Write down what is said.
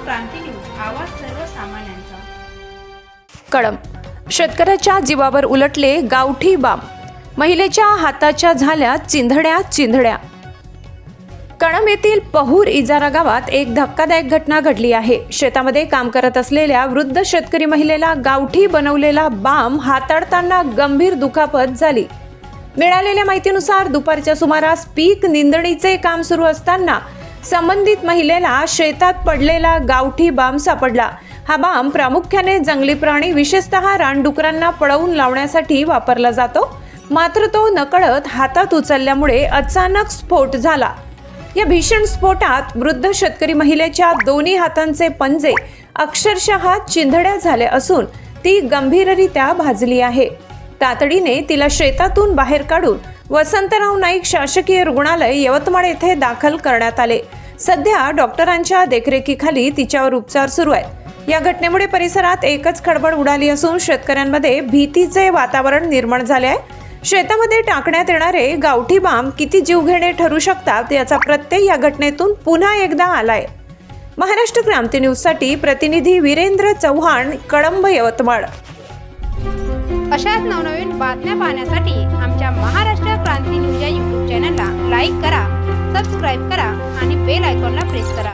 क्रांती news, आवाज सर्वसामान्यांचा। कळंब शेतकऱ्याच्या जीवावर उलटले गावठी बाम, महिलेच्या हाताच्या झाल्या चिंधड्या। कळंब येथील पहूर इजारा गावात एक धक्कादायक घटना घडली आहे। शेतामध्ये काम करत असलेल्या वृद्ध शेतकरी महिलेला गावठी बनवलेला बाम हाताळताना गंभीर दुखापत झाली। मिळालेल्या माहितीनुसार दुपारच्या सुमारास पीक निंदणीचे काम सुरू असताना संबंधित महिलेला शेतात पडलेला गावठी बाम सापडला। हा बाम प्रामुख्याने जंगली प्राणी विशेषतः रानडुकरांना पळवून लावण्यासाठी वापरला जातो, मात्र तो नकळत हातात उचलल्यामुळे अचानक स्फोट झाला। या भीषण स्फोटात वृद्ध शेतकरी महिलेच्या दोन्ही हातांचे पंजे अक्षरशः चिंधड्या झाले असून ती गंभीररित्या भाजली आहे। तातडीने तिला शेतातून बाहेर काढून वसंतराव नाईक शासकीय रुग्णालय यवतमाळ येथे दाखल करण्यात आले। सध्या डॉक्टरांच्या देखरेखीखाली तिच्यावर उपचार सुरू आहेत। या घटनेमुळे परिसरात एकच खळबळ उडाली असून शेतकऱ्यांमध्ये भीतीचे वातावरण निर्माण झाले आहे। शेतामध्ये टाकण्यात येणारे गावठी बाम किती जीवघेणे ठरू शकतात याचा प्रत्यय या घटनेतून पुन्हा एकदा आलाय। महाराष्ट्र क्रांती न्यूज साठी प्रतिनिधी वीरेंद्र चव्हाण, कळंब, यवतमाळ। अशाच नवनवीन बातम्या पाहण्यासाठी आमच्या महाराष्ट्र क्रांती न्यूज या YouTube चॅनलला लाईक करा, सबस्क्राईब करा आणि बेल आयकॉनला प्रेस करा।